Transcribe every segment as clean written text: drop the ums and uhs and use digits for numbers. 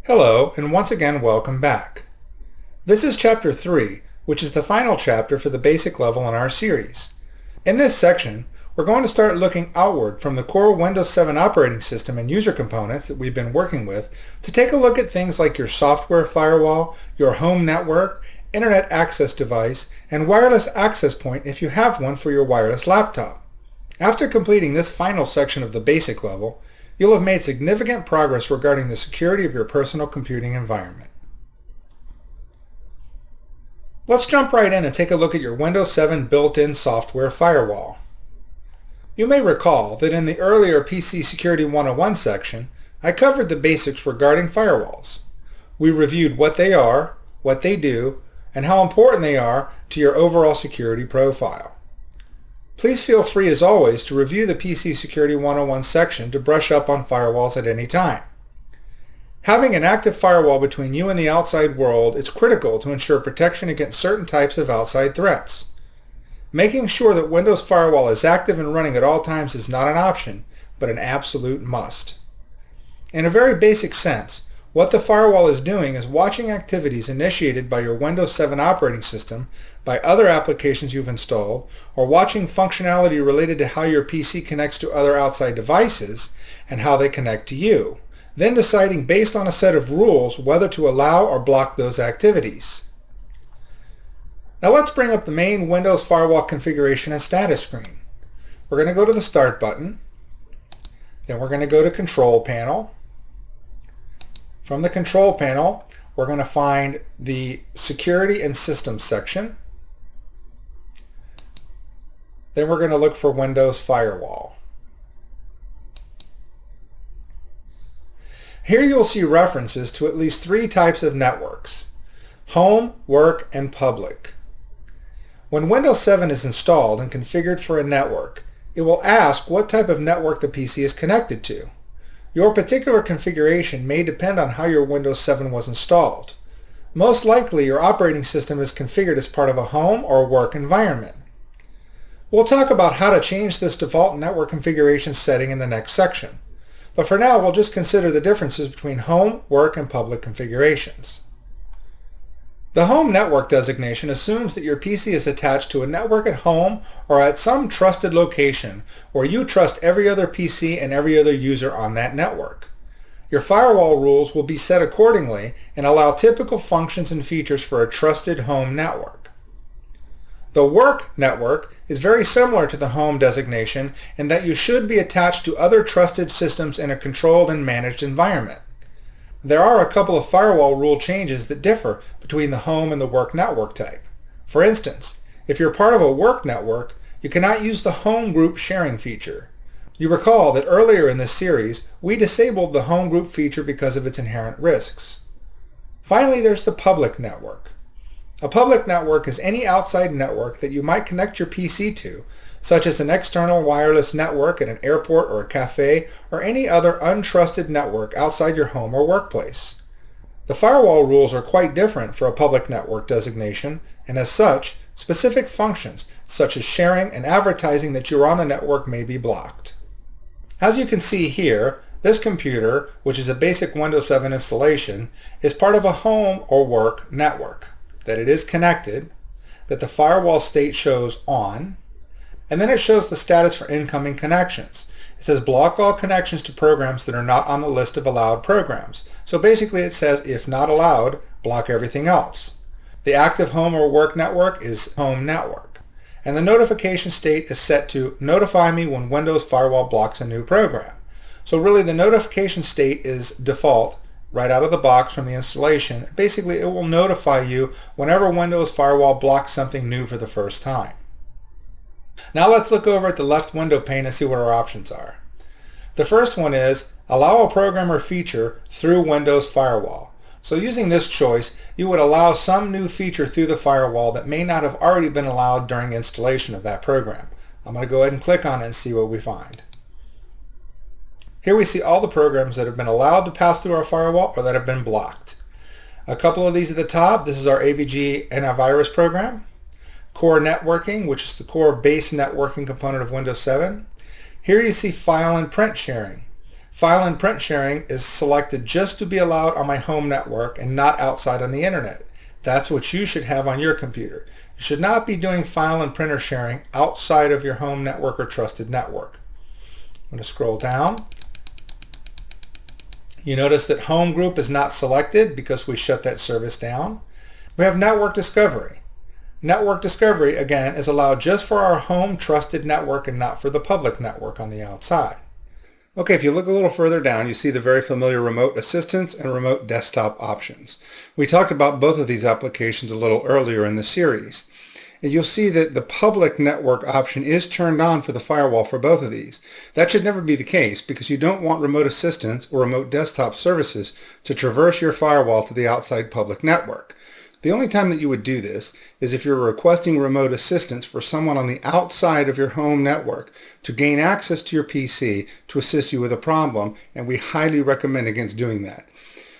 Hello, and once again welcome back. This is Chapter 3, which is the final chapter for the basic level in our series. In this section, we're going to start looking outward from the core Windows 7 operating system and user components that we've been working with to take a look at things like your software firewall, your home network, internet access device, and wireless access point if you have one for your wireless laptop. After completing this final section of the basic level, you'll have made significant progress regarding the security of your personal computing environment. Let's jump right in and take a look at your Windows 7 built-in software firewall. You may recall that in the earlier PC Security 101 section, I covered the basics regarding firewalls. We reviewed what they are, what they do, and how important they are to your overall security profile. Please feel free as always to review the PC Security 101 section to brush up on firewalls at any time. Having an active firewall between you and the outside world is critical to ensure protection against certain types of outside threats. Making sure that Windows Firewall is active and running at all times is not an option, but an absolute must. In a very basic sense, what the firewall is doing is watching activities initiated by your Windows 7 operating system, by other applications you've installed, or watching functionality related to how your PC connects to other outside devices and how they connect to you, then deciding based on a set of rules whether to allow or block those activities. Now let's bring up the main Windows Firewall configuration and status screen. We're going to go to the Start button, then we're going to go to Control Panel. From the Control Panel, we're going to find the Security and Systems section. Then we're going to look for Windows Firewall. Here you'll see references to at least 3 types of networks: home, work, and public. When Windows 7 is installed and configured for a network, it will ask what type of network the PC is connected to. Your particular configuration may depend on how your Windows 7 was installed. Most likely your operating system is configured as part of a home or work environment. We'll talk about how to change this default network configuration setting in the next section, but for now we'll just consider the differences between home, work, and public configurations. The home network designation assumes that your PC is attached to a network at home or at some trusted location where you trust every other PC and every other user on that network. Your firewall rules will be set accordingly and allow typical functions and features for a trusted home network. The work network is very similar to the home designation in that you should be attached to other trusted systems in a controlled and managed environment. There are a couple of firewall rule changes that differ between the home and the work network type. For instance, if you're part of a work network, you cannot use the home group sharing feature. You recall that earlier in this series, we disabled the home group feature because of its inherent risks. Finally, there's the public network. A public network is any outside network that you might connect your PC to, such as an external wireless network at an airport or a cafe, or any other untrusted network outside your home or workplace. The firewall rules are quite different for a public network designation, and as such, specific functions such as sharing and advertising that you're on the network may be blocked. As you can see here, this computer, which is a basic Windows 7 installation, is part of a home or work network, that it is connected, that the firewall state shows on, and then it shows the status for incoming connections. It says block all connections to programs that are not on the list of allowed programs. So basically it says if not allowed, block everything else. The active home or work network is home network. And the notification state is set to notify me when Windows Firewall blocks a new program. So really the notification state is default right out of the box from the installation. Basically it will notify you whenever Windows Firewall blocks something new for the first time. Now let's look over at the left window pane and see what our options are. The first one is allow a program or feature through Windows Firewall. So using this choice, you would allow some new feature through the firewall that may not have already been allowed during installation of that program. I'm going to go ahead and click on it and see what we find. Here we see all the programs that have been allowed to pass through our firewall or that have been blocked. A couple of these at the top. This is our AVG antivirus program. Core networking, which is the core base networking component of Windows 7. Here you see file and print sharing. File and print sharing is selected just to be allowed on my home network and not outside on the internet. That's what you should have on your computer. You should not be doing file and printer sharing outside of your home network or trusted network. I'm going to scroll down. You notice that home group is not selected because we shut that service down. We have network discovery. Network discovery, again, is allowed just for our home trusted network and not for the public network on the outside. Okay, if you look a little further down, you see the very familiar remote assistance and remote desktop options. We talked about both of these applications a little earlier in the series. And you'll see that the public network option is turned on for the firewall for both of these. That should never be the case because you don't want remote assistance or remote desktop services to traverse your firewall to the outside public network. The only time that you would do this is if you're requesting remote assistance for someone on the outside of your home network to gain access to your PC to assist you with a problem, and we highly recommend against doing that.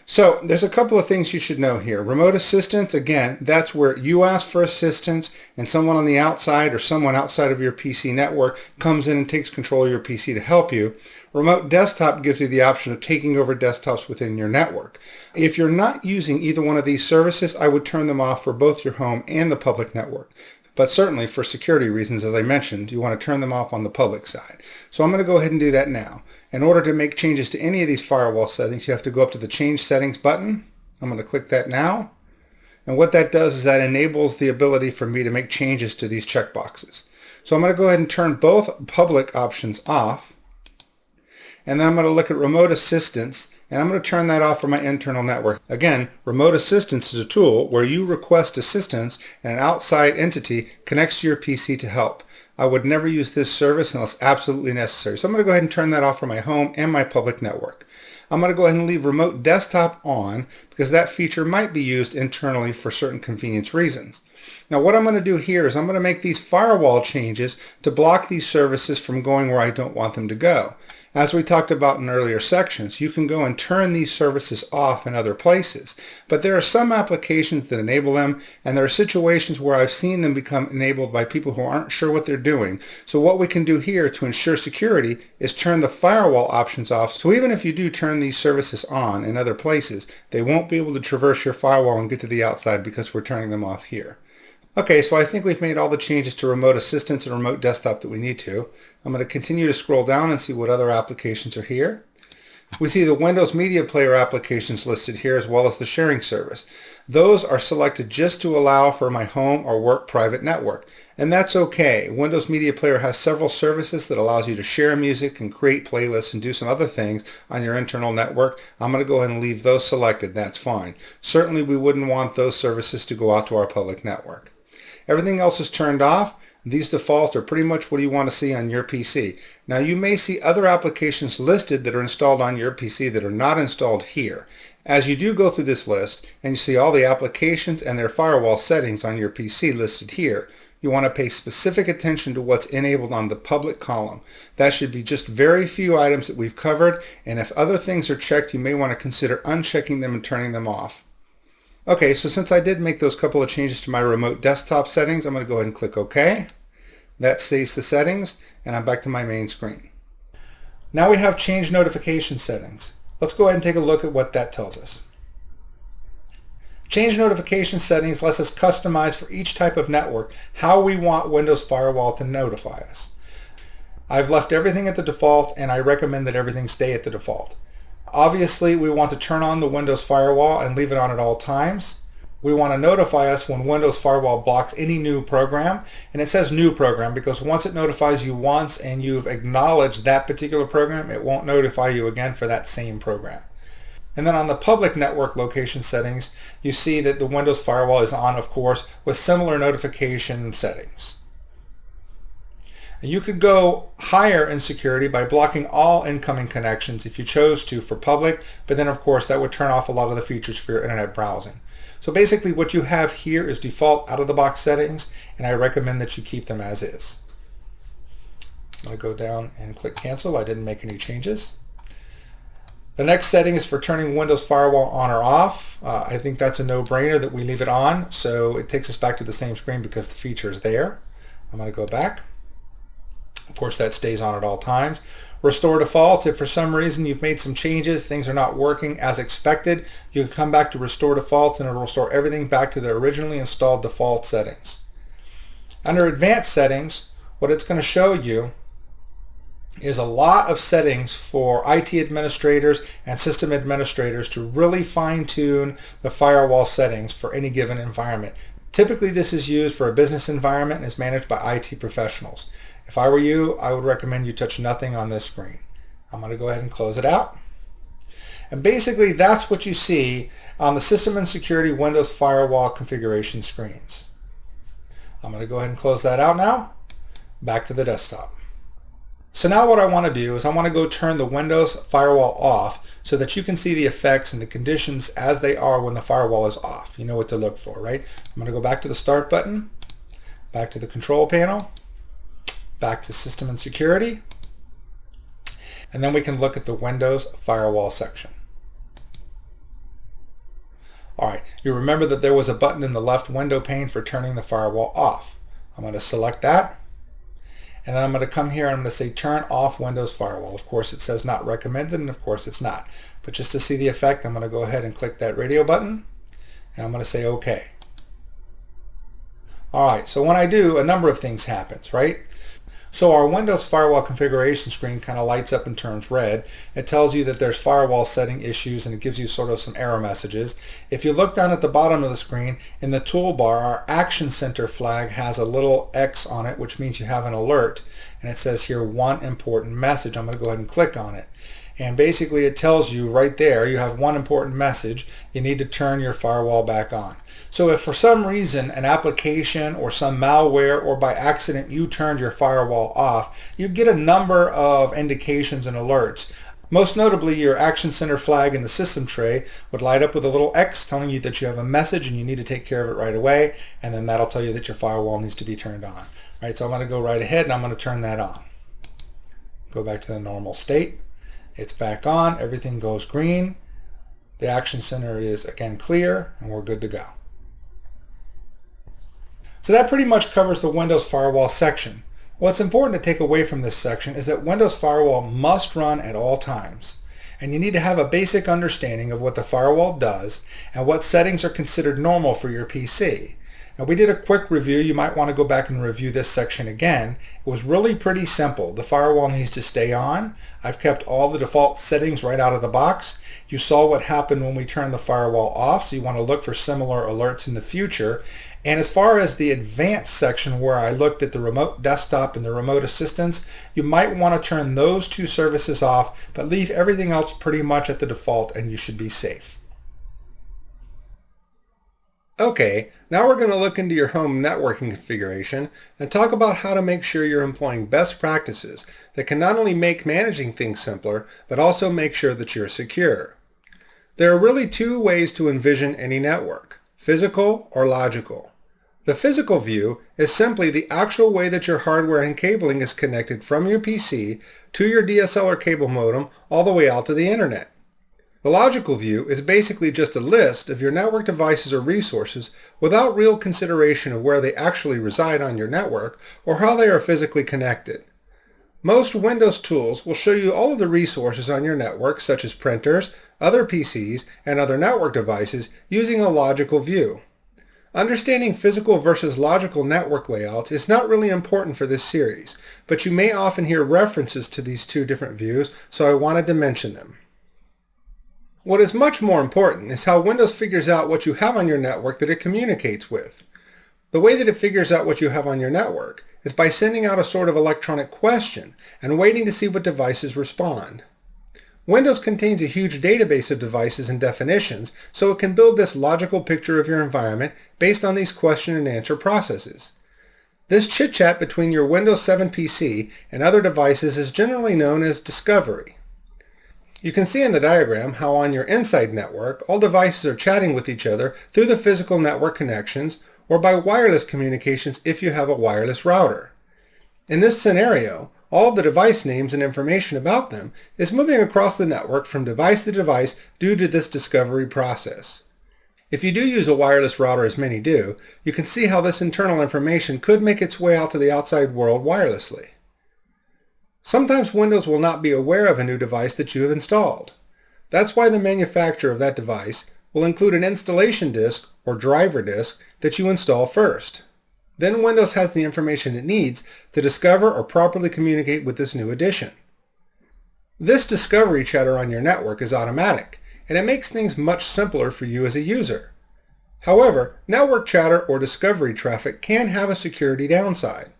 So there's a couple of things you should know here. Remote assistance, again, that's where you ask for assistance and someone on the outside or someone outside of your PC network comes in and takes control of your PC to help you. Remote desktop gives you the option of taking over desktops within your network. If you're not using either one of these services, I would turn them off for both your home and the public network. But certainly for security reasons, as I mentioned, you want to turn them off on the public side. So I'm going to go ahead and do that now. In order to make changes to any of these firewall settings, you have to go up to the Change Settings button. I'm going to click that now. And what that does is that enables the ability for me to make changes to these checkboxes. So I'm going to go ahead and turn both public options off. And then I'm going to look at remote assistance, and I'm going to turn that off for my internal network. Again, remote assistance is a tool where you request assistance and an outside entity connects to your PC to help. I would never use this service unless absolutely necessary. So I'm going to go ahead and turn that off for my home and my public network. I'm going to go ahead and leave remote desktop on because that feature might be used internally for certain convenience reasons. Now what I'm going to do here is I'm going to make these firewall changes to block these services from going where I don't want them to go. As we talked about in earlier sections, you can go and turn these services off in other places, but there are some applications that enable them, and there are situations where I've seen them become enabled by people who aren't sure what they're doing. So what we can do here to ensure security is turn the firewall options off, so even if you do turn these services on in other places, they won't be able to traverse your firewall and get to the outside because we're turning them off here. Okay, so I think we've made all the changes to remote assistance and remote desktop that we need to. I'm going to continue to scroll down and see what other applications are here. We see the Windows Media Player applications listed here as well as the sharing service. Those are selected just to allow for my home or work private network. And that's okay. Windows Media Player has several services that allows you to share music and create playlists and do some other things on your internal network. I'm going to go ahead and leave those selected. That's fine. Certainly we wouldn't want those services to go out to our public network. Everything else is turned off. These defaults are pretty much what you want to see on your PC. Now you may see other applications listed that are installed on your PC that are not installed here. As you do go through this list and you see all the applications and their firewall settings on your PC listed here, you want to pay specific attention to what's enabled on the public column. That should be just very few items that we've covered, and if other things are checked, you may want to consider unchecking them and turning them off. Okay, so since I did make those couple of changes to my remote desktop settings, I'm going to go ahead and click OK. That saves the settings, and I'm back to my main screen. Now we have change notification settings. Let's go ahead and take a look at what that tells us. Change notification settings lets us customize for each type of network how we want Windows Firewall to notify us. I've left everything at the default, and I recommend that everything stay at the default. Obviously, we want to turn on the Windows Firewall and leave it on at all times. We want to notify us when Windows Firewall blocks any new program, and it says new program because once it notifies you once and you've acknowledged that particular program, it won't notify you again for that same program. And then on the public network location settings, you see that the Windows Firewall is on, of course, with similar notification settings. You could go higher in security by blocking all incoming connections if you chose to for public, but then of course that would turn off a lot of the features for your internet browsing. So basically what you have here is default out-of-the-box settings, and I recommend that you keep them as is. I'm going to go down and click cancel. I didn't make any changes. The next setting is for turning Windows Firewall on or off. I think that's a no-brainer that we leave it on, so it takes us back to the same screen because the feature is there. I'm going to go back. Of course, that stays on at all times. Restore defaults. If for some reason you've made some changes, things are not working as expected, you can come back to restore defaults and it'll restore everything back to the originally installed default settings. Under advanced settings, what it's going to show you is a lot of settings for IT administrators and system administrators to really fine-tune the firewall settings for any given environment. Typically, this is used for a business environment and is managed by IT professionals. If I were you, I would recommend you touch nothing on this screen. I'm going to go ahead and close it out. And basically, that's what you see on the System and Security Windows Firewall configuration screens. I'm going to go ahead and close that out now. Back to the desktop. So now what I want to do is I want to go turn the Windows Firewall off so that you can see the effects and the conditions as they are when the firewall is off. You know what to look for, right? I'm going to go back to the Start button, back to the Control panel, back to System and Security, and then we can look at the Windows Firewall section. Alright, you remember that there was a button in the left window pane for turning the firewall off. I'm going to select that, and then I'm going to come here and I'm going to say Turn Off Windows Firewall. Of course it says not recommended, and of course it's not. But just to see the effect, I'm going to go ahead and click that radio button, and I'm going to say OK. Alright, so when I do, a number of things happens, right? So our Windows Firewall configuration screen kind of lights up and turns red. It tells you that there's firewall setting issues and it gives you sort of some error messages. If you look down at the bottom of the screen, in the toolbar, our Action Center flag has a little X on it, which means you have an alert. And it says here, one important message. I'm going to go ahead and click on it. And basically it tells you right there, you have one important message. You need to turn your firewall back on. So if for some reason an application or some malware or by accident you turned your firewall off, you get a number of indications and alerts. Most notably, your Action Center flag in the system tray would light up with a little X telling you that you have a message and you need to take care of it right away, and then that'll tell you that your firewall needs to be turned on. Right, so I'm going to go right ahead and I'm going to turn that on. Go back to the normal state. It's back on. Everything goes green. The Action Center is again clear, and we're good to go. So that pretty much covers the Windows Firewall section. What's important to take away from this section is that Windows Firewall must run at all times. And you need to have a basic understanding of what the firewall does and what settings are considered normal for your PC. Now, we did a quick review. You might want to go back and review this section again. It was really pretty simple. The firewall needs to stay on. I've kept all the default settings right out of the box. You saw what happened when we turned the firewall off, so you want to look for similar alerts in the future. And as far as the advanced section where I looked at the remote desktop and the remote assistance, you might want to turn those two services off, but leave everything else pretty much at the default and you should be safe. Okay, now we're going to look into your home networking configuration and talk about how to make sure you're employing best practices that can not only make managing things simpler, but also make sure that you're secure. There are really two ways to envision any network, physical or logical. The physical view is simply the actual way that your hardware and cabling is connected from your PC to your DSL cable modem all the way out to the internet. The logical view is basically just a list of your network devices or resources without real consideration of where they actually reside on your network or how they are physically connected. Most Windows tools will show you all of the resources on your network, such as printers, other PCs, and other network devices, using a logical view. Understanding physical versus logical network layouts is not really important for this series, but you may often hear references to these two different views, so I wanted to mention them. What is much more important is how Windows figures out what you have on your network that it communicates with. The way that it figures out what you have on your network is by sending out a sort of electronic question and waiting to see what devices respond. Windows contains a huge database of devices and definitions, so it can build this logical picture of your environment based on these question and answer processes. This chit-chat between your Windows 7 PC and other devices is generally known as discovery. You can see in the diagram how on your inside network, all devices are chatting with each other through the physical network connections or by wireless communications if you have a wireless router. In this scenario, all the device names and information about them is moving across the network from device to device due to this discovery process. If you do use a wireless router, as many do, you can see how this internal information could make its way out to the outside world wirelessly. Sometimes Windows will not be aware of a new device that you have installed. That's why the manufacturer of that device will include an installation disk or driver disk that you install first. Then Windows has the information it needs to discover or properly communicate with this new addition. This discovery chatter on your network is automatic, and it makes things much simpler for you as a user. However, network chatter or discovery traffic can have a security downside.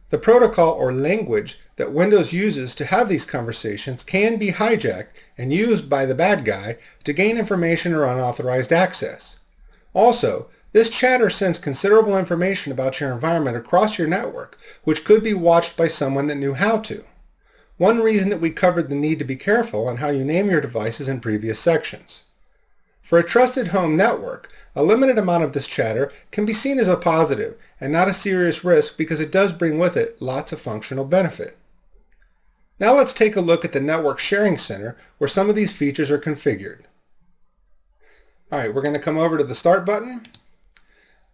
The protocol or language that Windows uses to have these conversations can be hijacked and used by the bad guy to gain information or unauthorized access. Also, this chatter sends considerable information about your environment across your network, which could be watched by someone that knew how to. One reason that we covered the need to be careful on how you name your devices in previous sections. For a trusted home network, a limited amount of this chatter can be seen as a positive and not a serious risk because it does bring with it lots of functional benefit. Now let's take a look at the Network Sharing Center where some of these features are configured. Alright, we're going to come over to the Start button.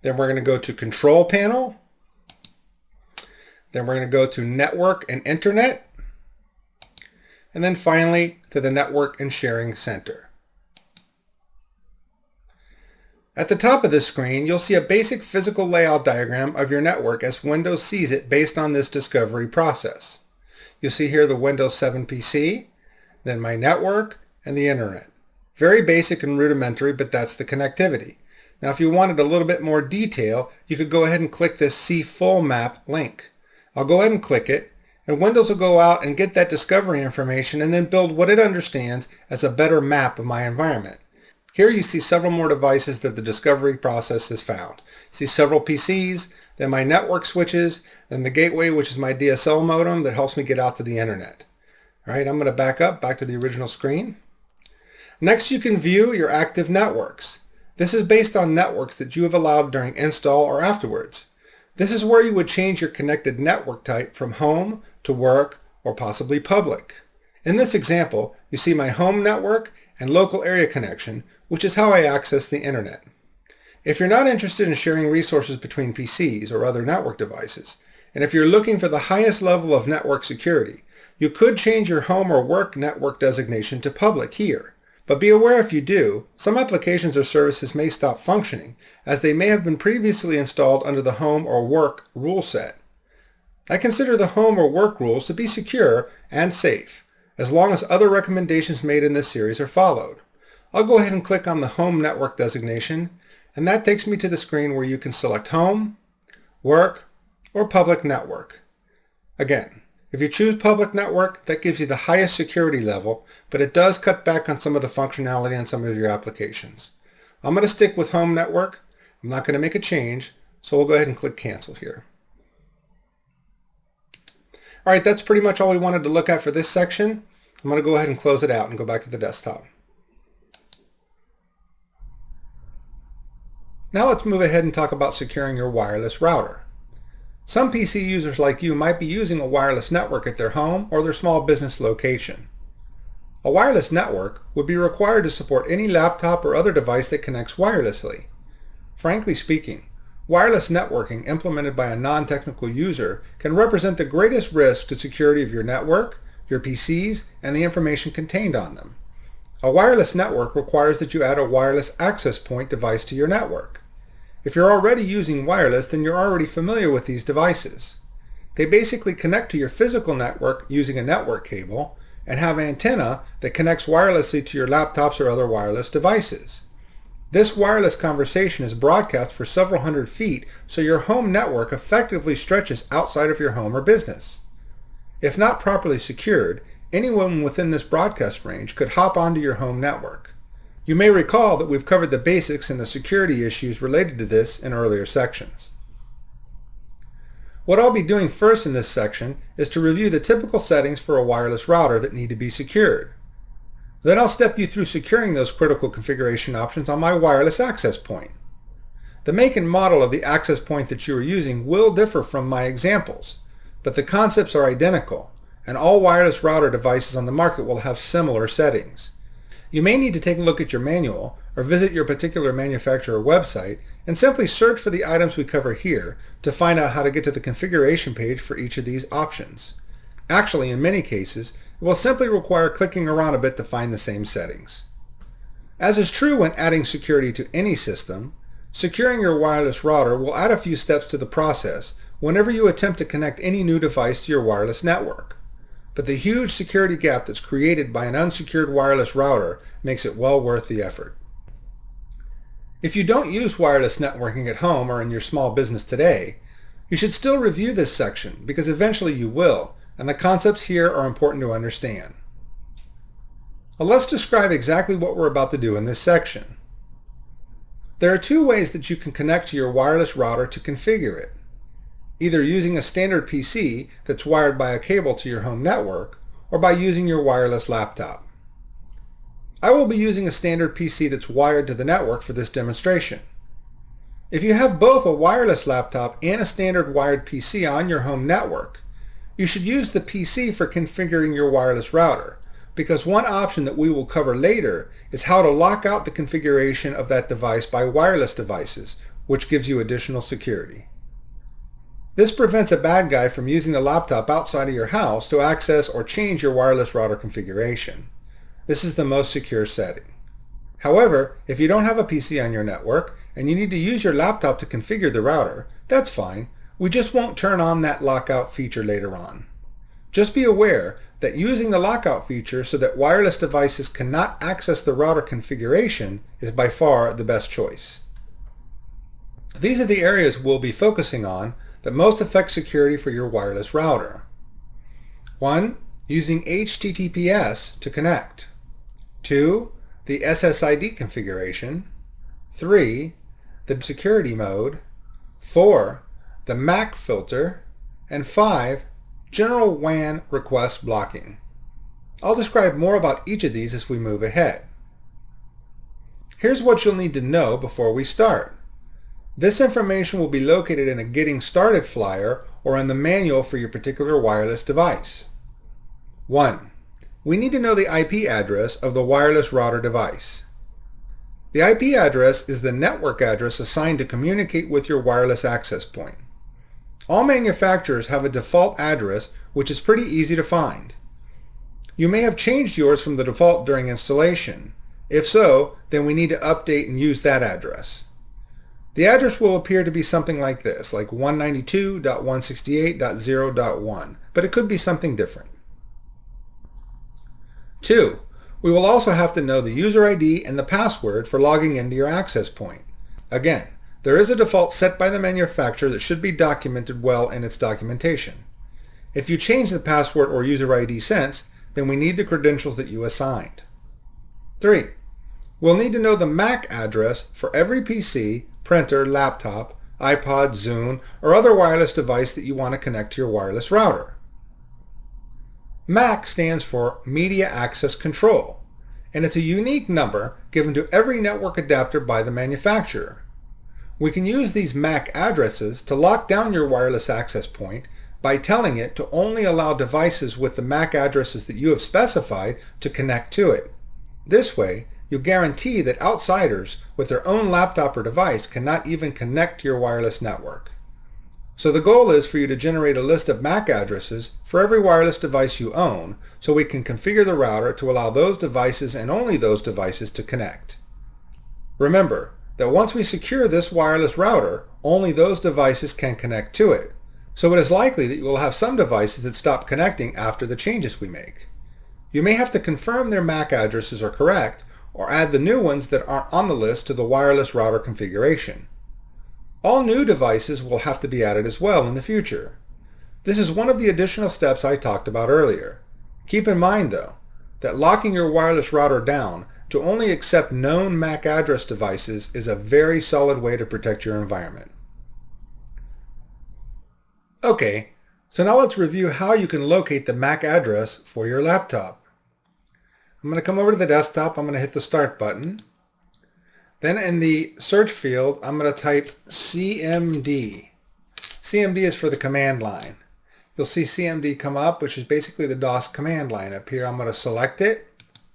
Then we're going to go to Control Panel. Then we're going to go to Network and Internet. And then finally to the Network and Sharing Center. At the top of this screen, you'll see a basic physical layout diagram of your network as Windows sees it based on this discovery process. You'll see here the Windows 7 PC, then my network, and the Internet. Very basic and rudimentary, but that's the connectivity. Now if you wanted a little bit more detail, you could go ahead and click this See Full Map link. I'll go ahead and click it, and Windows will go out and get that discovery information and then build what it understands as a better map of my environment. Here you see several more devices that the discovery process has found. See several PCs, then my network switches, then the gateway, which is my DSL modem that helps me get out to the internet. All right, I'm going to back up back to the original screen. Next, you can view your active networks. This is based on networks that you have allowed during install or afterwards. This is where you would change your connected network type from home to work or possibly public. In this example, you see my home network and local area connection, which is how I access the internet. If you're not interested in sharing resources between PCs or other network devices, and if you're looking for the highest level of network security, you could change your home or work network designation to public here. But be aware if you do, some applications or services may stop functioning, as they may have been previously installed under the home or work rule set. I consider the home or work rules to be secure and safe, as long as other recommendations made in this series are followed. I'll go ahead and click on the home network designation, and that takes me to the screen where you can select home, work, or public network. Again, if you choose public network, that gives you the highest security level, but it does cut back on some of the functionality on some of your applications. I'm going to stick with home network. I'm not going to make a change, so we'll go ahead and click cancel here. All right, that's pretty much all we wanted to look at for this section. I'm going to go ahead and close it out and go back to the desktop. Now let's move ahead and talk about securing your wireless router. Some PC users like you might be using a wireless network at their home or their small business location. A wireless network would be required to support any laptop or other device that connects wirelessly. Frankly speaking, wireless networking implemented by a non-technical user can represent the greatest risk to security of your network, your PCs, and the information contained on them. A wireless network requires that you add a wireless access point device to your network. If you're already using wireless, then you're already familiar with these devices. They basically connect to your physical network using a network cable and have an antenna that connects wirelessly to your laptops or other wireless devices. This wireless conversation is broadcast for several hundred feet, so your home network effectively stretches outside of your home or business. If not properly secured, anyone within this broadcast range could hop onto your home network. You may recall that we've covered the basics and the security issues related to this in earlier sections. What I'll be doing first in this section is to review the typical settings for a wireless router that need to be secured. Then I'll step you through securing those critical configuration options on my wireless access point. The make and model of the access point that you are using will differ from my examples, but the concepts are identical, and all wireless router devices on the market will have similar settings. You may need to take a look at your manual or visit your particular manufacturer website and simply search for the items we cover here to find out how to get to the configuration page for each of these options. Actually, in many cases, it will simply require clicking around a bit to find the same settings. As is true when adding security to any system, securing your wireless router will add a few steps to the process whenever you attempt to connect any new device to your wireless network. But the huge security gap that's created by an unsecured wireless router makes it well worth the effort. If you don't use wireless networking at home or in your small business today, you should still review this section because eventually you will, and the concepts here are important to understand. Well, let's describe exactly what we're about to do in this section. There are two ways that you can connect to your wireless router to configure it. Either using a standard PC that's wired by a cable to your home network, or by using your wireless laptop. I will be using a standard PC that's wired to the network for this demonstration. If you have both a wireless laptop and a standard wired PC on your home network, you should use the PC for configuring your wireless router, because one option that we will cover later is how to lock out the configuration of that device by wireless devices, which gives you additional security. This prevents a bad guy from using the laptop outside of your house to access or change your wireless router configuration. This is the most secure setting. However, if you don't have a PC on your network and you need to use your laptop to configure the router, that's fine. We just won't turn on that lockout feature later on. Just be aware that using the lockout feature so that wireless devices cannot access the router configuration is by far the best choice. These are the areas we'll be focusing on that most affect security for your wireless router. 1. Using HTTPS to connect. 2. The SSID configuration. 3. The security mode. 4. The MAC filter. And 5. General WAN request blocking. I'll describe more about each of these as we move ahead. Here's what you'll need to know before we start. This information will be located in a Getting Started flyer or in the manual for your particular wireless device. 1. We need to know the IP address of the wireless router device. The IP address is the network address assigned to communicate with your wireless access point. All manufacturers have a default address which is pretty easy to find. You may have changed yours from the default during installation. If so, then we need to update and use that address. The address will appear to be something like this, like 192.168.0.1, but it could be something different. 2. We will also have to know the user ID and the password for logging into your access point. Again, there is a default set by the manufacturer that should be documented well in its documentation. If you change the password or user ID since, then we need the credentials that you assigned. 3. We'll need to know the MAC address for every PC, printer, laptop, iPod, Zune, or other wireless device that you want to connect to your wireless router. MAC stands for Media Access Control, and it's a unique number given to every network adapter by the manufacturer. We can use these MAC addresses to lock down your wireless access point by telling it to only allow devices with the MAC addresses that you have specified to connect to it. This way, you'll guarantee that outsiders with their own laptop or device cannot even connect to your wireless network. So the goal is for you to generate a list of MAC addresses for every wireless device you own so we can configure the router to allow those devices and only those devices to connect. Remember that once we secure this wireless router, only those devices can connect to it. So it is likely that you will have some devices that stop connecting after the changes we make. You may have to confirm their MAC addresses are correct or add the new ones that aren't on the list to the wireless router configuration. All new devices will have to be added as well in the future. This is one of the additional steps I talked about earlier. Keep in mind, though, that locking your wireless router down to only accept known MAC address devices is a very solid way to protect your environment. Okay, so now let's review how you can locate the MAC address for your laptop. I'm going to come over to the desktop. I'm going to hit the Start button. Then in the search field, I'm going to type CMD. CMD is for the command line. You'll see CMD come up, which is basically the DOS command line up here. I'm going to select it.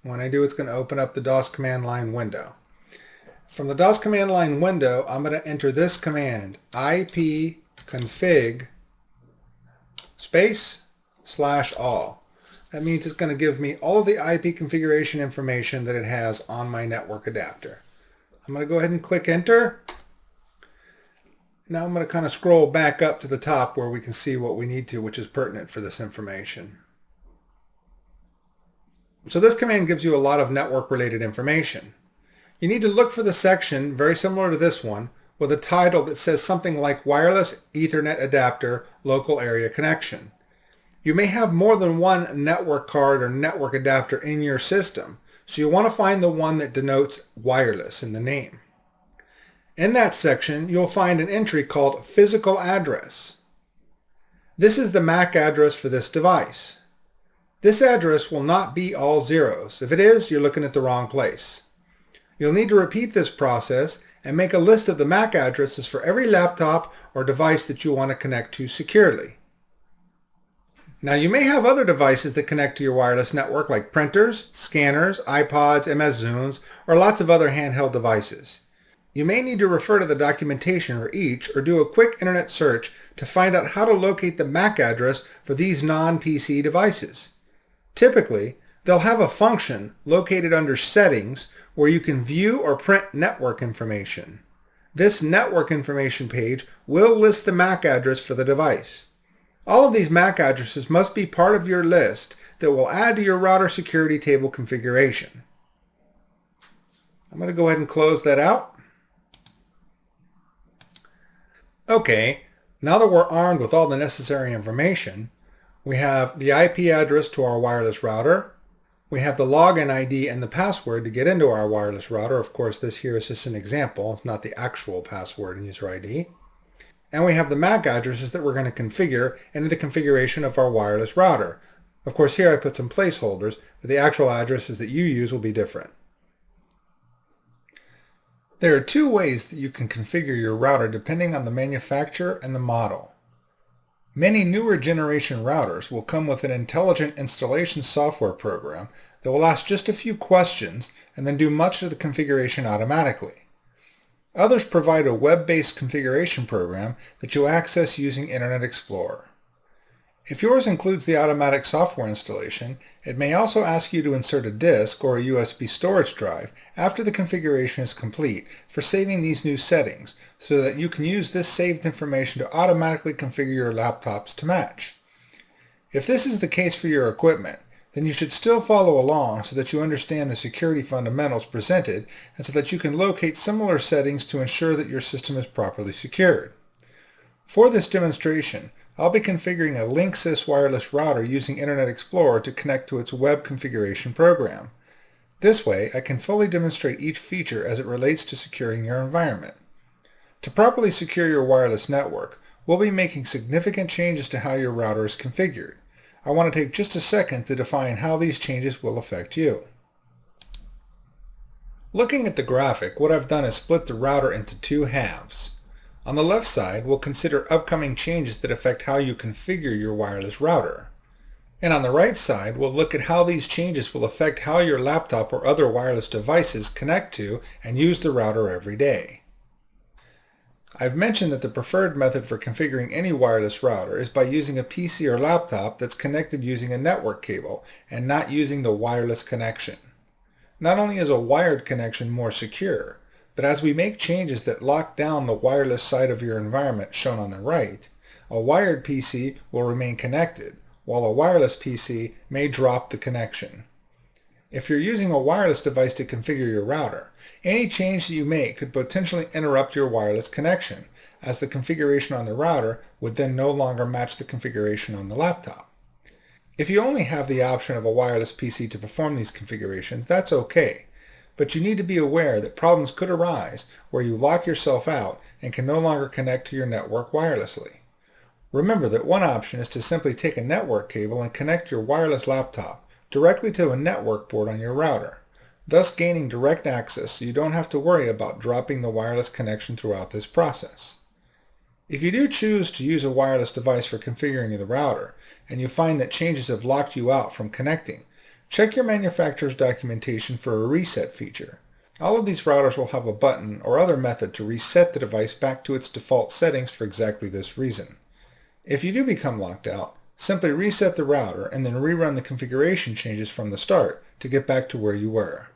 When I do, it's going to open up the DOS command line window. From the DOS command line window, I'm going to enter this command, ipconfig space all. That means it's going to give me all of the IP configuration information that it has on my network adapter. I'm going to go ahead and click enter. Now I'm going to kind of scroll back up to the top where we can see what we need to, which is pertinent for this information. So this command gives you a lot of network related information. You need to look for the section, very similar to this one, with a title that says something like Wireless Ethernet Adapter Local Area Connection. You may have more than one network card or network adapter in your system, so you want to find the one that denotes wireless in the name. In that section, you'll find an entry called Physical Address. This is the MAC address for this device. This address will not be all zeros. If it is, you're looking at the wrong place. You'll need to repeat this process and make a list of the MAC addresses for every laptop or device that you want to connect to securely. Now you may have other devices that connect to your wireless network like printers, scanners, iPods, MS Zooms, or lots of other handheld devices. You may need to refer to the documentation for each or do a quick internet search to find out how to locate the MAC address for these non-PC devices. Typically, they'll have a function located under Settings where you can view or print network information. This network information page will list the MAC address for the device. All of these MAC addresses must be part of your list that will add to your router security table configuration. I'm going to go ahead and close that out. Okay, now that we're armed with all the necessary information, we have the IP address to our wireless router. We have the login ID and the password to get into our wireless router. Of course, this here is just an example. It's not the actual password and user ID. And we have the MAC addresses that we're going to configure into the configuration of our wireless router. Of course, here I put some placeholders, but the actual addresses that you use will be different. There are two ways that you can configure your router depending on the manufacturer and the model. Many newer generation routers will come with an intelligent installation software program that will ask just a few questions and then do much of the configuration automatically. Others provide a web-based configuration program that you access using Internet Explorer. If yours includes the automatic software installation, it may also ask you to insert a disk or a USB storage drive after the configuration is complete for saving these new settings so that you can use this saved information to automatically configure your laptops to match. If this is the case for your equipment, then you should still follow along so that you understand the security fundamentals presented and so that you can locate similar settings to ensure that your system is properly secured. For this demonstration, I'll be configuring a Linksys wireless router using Internet Explorer to connect to its web configuration program. This way, I can fully demonstrate each feature as it relates to securing your environment. To properly secure your wireless network, we'll be making significant changes to how your router is configured. I want to take just a second to define how these changes will affect you. Looking at the graphic, what I've done is split the router into two halves. On the left side, we'll consider upcoming changes that affect how you configure your wireless router. And on the right side, we'll look at how these changes will affect how your laptop or other wireless devices connect to and use the router every day. I've mentioned that the preferred method for configuring any wireless router is by using a PC or laptop that's connected using a network cable and not using the wireless connection. Not only is a wired connection more secure, but as we make changes that lock down the wireless side of your environment shown on the right, a wired PC will remain connected, while a wireless PC may drop the connection. If you're using a wireless device to configure your router, any change that you make could potentially interrupt your wireless connection, as the configuration on the router would then no longer match the configuration on the laptop. If you only have the option of a wireless PC to perform these configurations, that's okay, but you need to be aware that problems could arise where you lock yourself out and can no longer connect to your network wirelessly. Remember that one option is to simply take a network cable and connect your wireless laptop directly to a network port on your router, thus gaining direct access so you don't have to worry about dropping the wireless connection throughout this process. If you do choose to use a wireless device for configuring the router, and you find that changes have locked you out from connecting, check your manufacturer's documentation for a reset feature. All of these routers will have a button or other method to reset the device back to its default settings for exactly this reason. If you do become locked out, Simply reset the router and then rerun the configuration changes from the start to get back to where you were.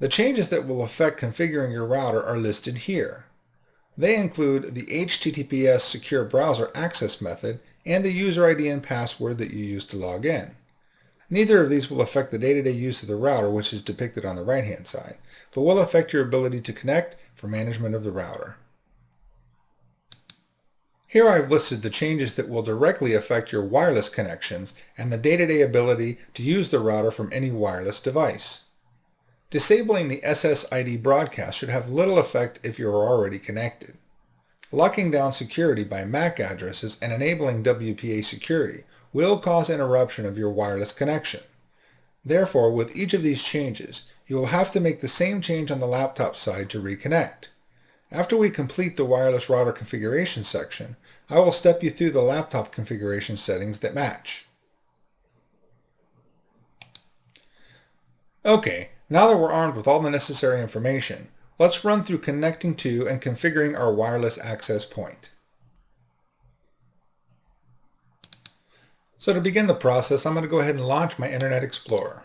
The changes that will affect configuring your router are listed here. They include the HTTPS secure browser access method and the user ID and password that you use to log in. Neither of these will affect the day-to-day use of the router, which is depicted on the right-hand side, but will affect your ability to connect for management of the router. Here I've listed the changes that will directly affect your wireless connections and the day-to-day ability to use the router from any wireless device. Disabling the SSID broadcast should have little effect if you are already connected. Locking down security by MAC addresses and enabling WPA security will cause interruption of your wireless connection. Therefore, with each of these changes, you will have to make the same change on the laptop side to reconnect. After we complete the wireless router configuration section, I will step you through the laptop configuration settings that match. Okay, now that we're armed with all the necessary information, let's run through connecting to and configuring our wireless access point. So to begin the process, I'm going to go ahead and launch my Internet Explorer.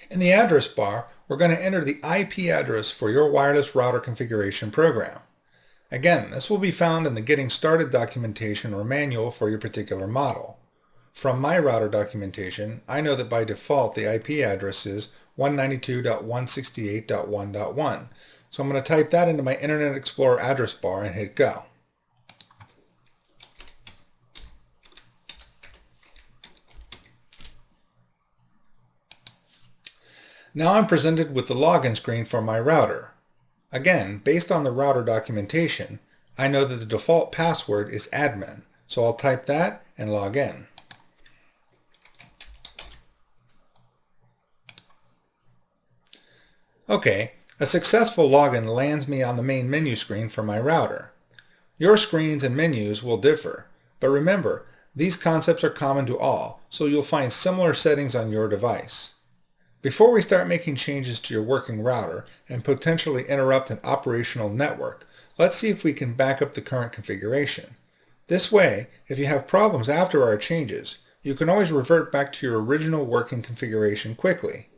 In the address bar, we're going to enter the IP address for your wireless router configuration program. Again, this will be found in the Getting Started documentation or manual for your particular model. From my router documentation, I know that by default the IP address is 192.168.1.1. So I'm going to type that into my Internet Explorer address bar and hit go. Now I'm presented with the login screen for my router. Again, based on the router documentation, I know that the default password is admin, so I'll type that and log in. Okay, a successful login lands me on the main menu screen for my router. Your screens and menus will differ, but remember, these concepts are common to all, so you'll find similar settings on your device. Before we start making changes to your working router and potentially interrupt an operational network, let's see if we can back up the current configuration. This way, if you have problems after our changes, you can always revert back to your original working configuration quickly.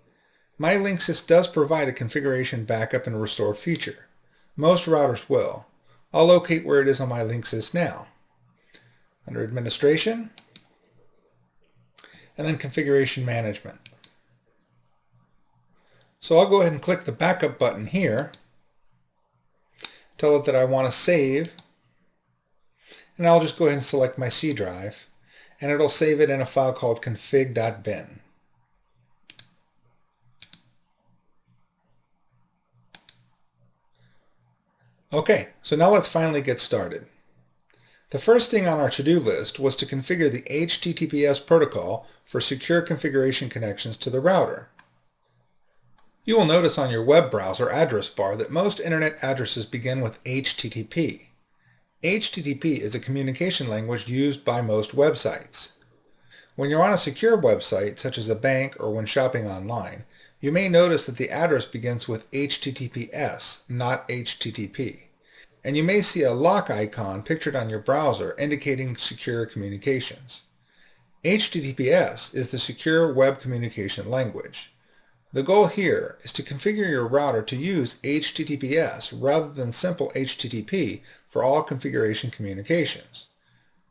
My Linksys does provide a configuration backup and restore feature. Most routers will. I'll locate where it is on my Linksys now. Under Administration, and then Configuration Management. So I'll go ahead and click the backup button here, tell it that I want to save, and I'll just go ahead and select my C drive, and it'll save it in a file called config.bin. Okay, so now let's finally get started. The first thing on our to-do list was to configure the HTTPS protocol for secure configuration connections to the router. You will notice on your web browser address bar that most internet addresses begin with HTTP. HTTP is a communication language used by most websites. When you're on a secure website, such as a bank or when shopping online, you may notice that the address begins with HTTPS, not HTTP. And you may see a lock icon pictured on your browser indicating secure communications. HTTPS is the secure web communication language. The goal here is to configure your router to use HTTPS rather than simple HTTP for all configuration communications.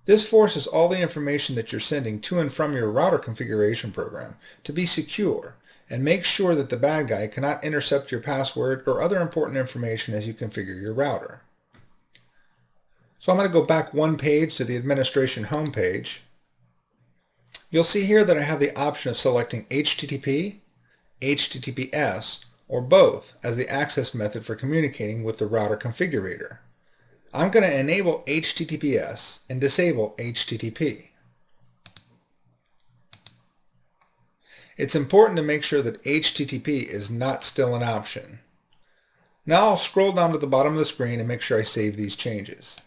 This forces all the information that you're sending to and from your router configuration program to be secure and makes sure that the bad guy cannot intercept your password or other important information as you configure your router. So I'm going to go back one page to the administration home page. You'll see here that I have the option of selecting HTTP, HTTPS, or both as the access method for communicating with the router configurator. I'm going to enable HTTPS and disable HTTP. It's important to make sure that HTTP is not still an option. Now I'll scroll down to the bottom of the screen and make sure I save these changes.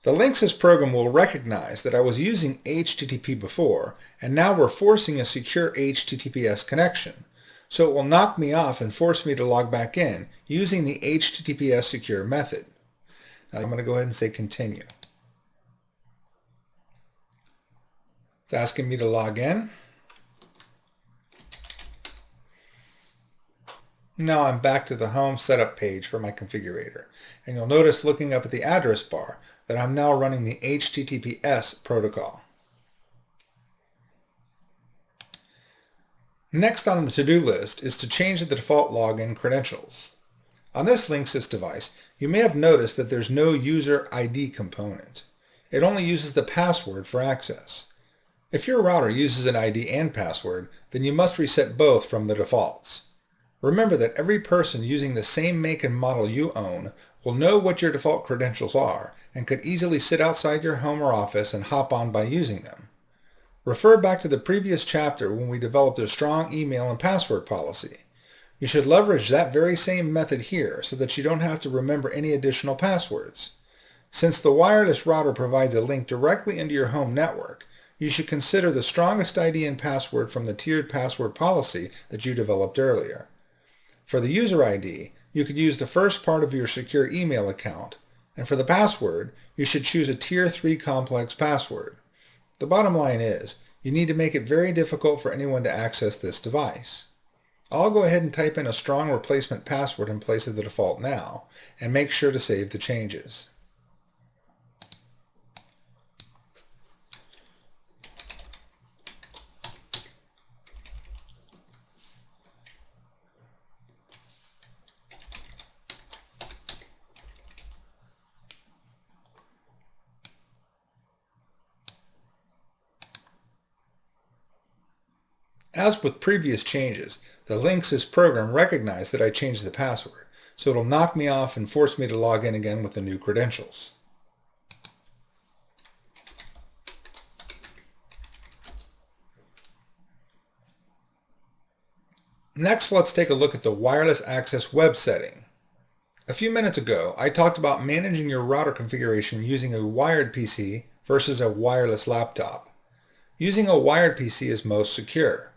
The Linksys program will recognize that I was using HTTP before, and now we're forcing a secure HTTPS connection. so it will knock me off and force me to log back in using the HTTPS secure method. Now I'm going to go ahead and say continue. It's asking me to log in. Now I'm back to the home setup page for my configurator, and you'll notice looking up at the address bar that I'm now running the HTTPS protocol. Next on the to-do list is to change the default login credentials. On this Linksys device, you may have noticed that there's no user ID component. It only uses the password for access. If your router uses an ID and password, then you must reset both from the defaults. Remember that every person using the same make and model you own will know what your default credentials are and could easily sit outside your home or office and hop on by using them. Refer back to the previous chapter when we developed a strong email and password policy. You should leverage that very same method here so that you don't have to remember any additional passwords. Since the wireless router provides a link directly into your home network, you should consider the strongest ID and password from the tiered password policy that you developed earlier. For the user ID, you could use the first part of your secure email account, and for the password, you should choose a Tier 3 complex password. The bottom line is, you need to make it very difficult for anyone to access this device. I'll go ahead and type in a strong replacement password in place of the default now, and make sure to save the changes. As with previous changes, the Linksys program recognized that I changed the password, so it'll knock me off and force me to log in again with the new credentials. Next, let's take a look at the wireless access web setting. A few minutes ago, I talked about managing your router configuration using a wired PC versus a wireless laptop. Using a wired PC is most secure.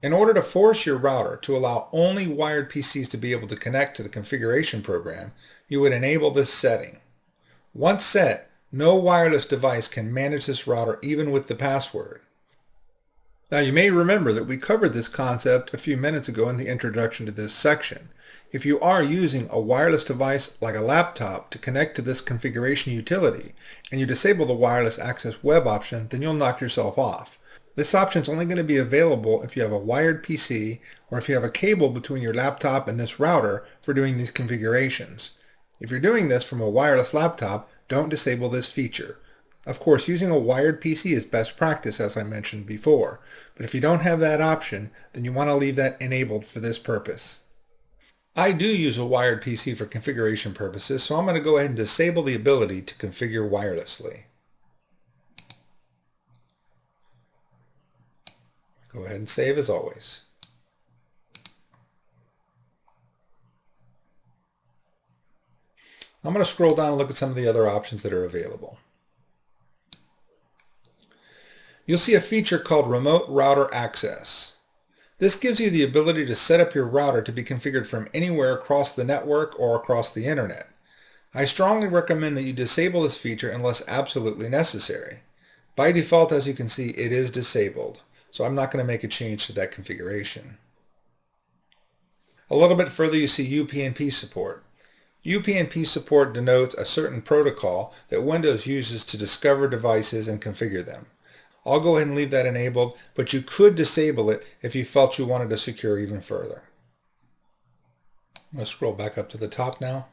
In order to force your router to allow only wired PCs to be able to connect to the configuration program, you would enable this setting. Once set, no wireless device can manage this router even with the password. Now you may remember that we covered this concept a few minutes ago in the introduction to this section. If you are using a wireless device like a laptop to connect to this configuration utility, and you disable the wireless access web option, then you'll knock yourself off. This option is only going to be available if you have a wired PC or if you have a cable between your laptop and this router for doing these configurations. If you're doing this from a wireless laptop, don't disable this feature. Of course, using a wired PC is best practice, as I mentioned before, but if you don't have that option, then you want to leave that enabled for this purpose. I do use a wired PC for configuration purposes, so I'm going to go ahead and disable the ability to configure wirelessly. Go ahead and save as always. I'm going to scroll down and look at some of the other options that are available. You'll see a feature called Remote Router Access. This gives you the ability to set up your router to be configured from anywhere across the network or across the internet. I strongly recommend that you disable this feature unless absolutely necessary. By default, as you can see, it is disabled, so I'm not going to make a change to that configuration. A little bit further, you see Upnp Support. Upnp Support denotes a certain protocol that Windows uses to discover devices and configure them. I'll go ahead and leave that enabled, but you could disable it if you felt you wanted to secure even further. I'm going to scroll back up to the top now.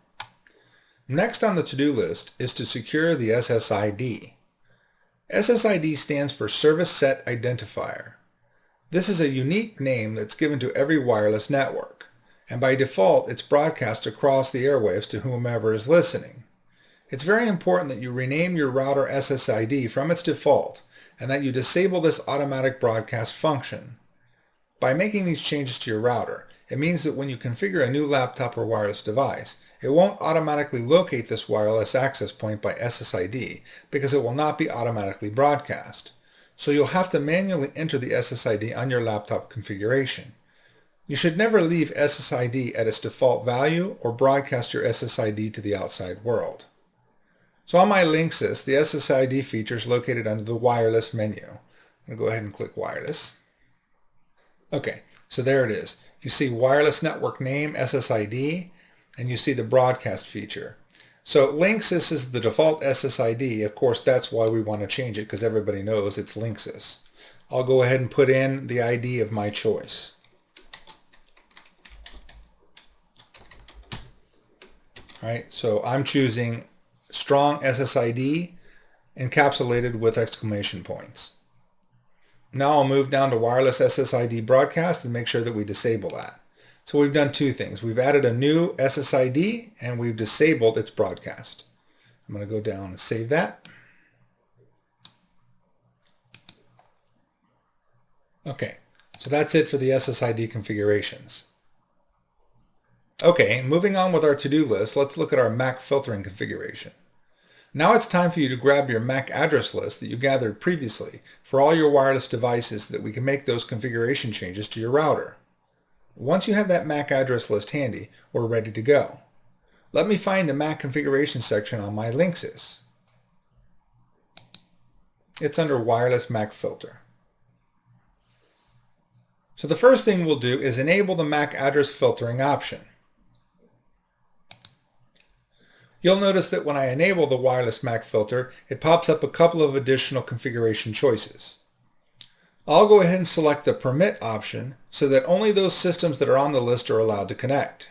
Next on the to-do list is to secure the SSID. SSID stands for Service Set Identifier. This is a unique name that's given to every wireless network, and by default it's broadcast across the airwaves to whomever is listening. It's very important that you rename your router SSID from its default and that you disable this automatic broadcast function. By making these changes to your router, it means that when you configure a new laptop or wireless device, it won't automatically locate this wireless access point by SSID because it will not be automatically broadcast. So you'll have to manually enter the SSID on your laptop configuration. You should never leave SSID at its default value or broadcast your SSID to the outside world. So on my Linksys, the SSID feature is located under the wireless menu. I'm going to go ahead and click wireless. Okay, so there it is. You see wireless network name SSID, and you see the broadcast feature. So Linksys is the default SSID. Of course, that's why we want to change it, because everybody knows it's Linksys. I'll go ahead and put in the ID of my choice. All right, so I'm choosing strong SSID encapsulated with exclamation points. Now I'll move down to wireless SSID broadcast and make sure that we disable that. So we've done two things. We've added a new SSID and we've disabled its broadcast. I'm going to go down and save that. Okay, so that's it for the SSID configurations. Okay, moving on with our to-do list, let's look at our MAC filtering configuration. Now it's time for you to grab your MAC address list that you gathered previously for all your wireless devices so that we can make those configuration changes to your router. Once you have that MAC address list handy, we're ready to go. Let me find the MAC configuration section on my Linksys. It's under Wireless MAC Filter. So the first thing we'll do is enable the MAC address filtering option. You'll notice that when I enable the wireless MAC filter, it pops up a couple of additional configuration choices. I'll go ahead and select the permit option so that only those systems that are on the list are allowed to connect.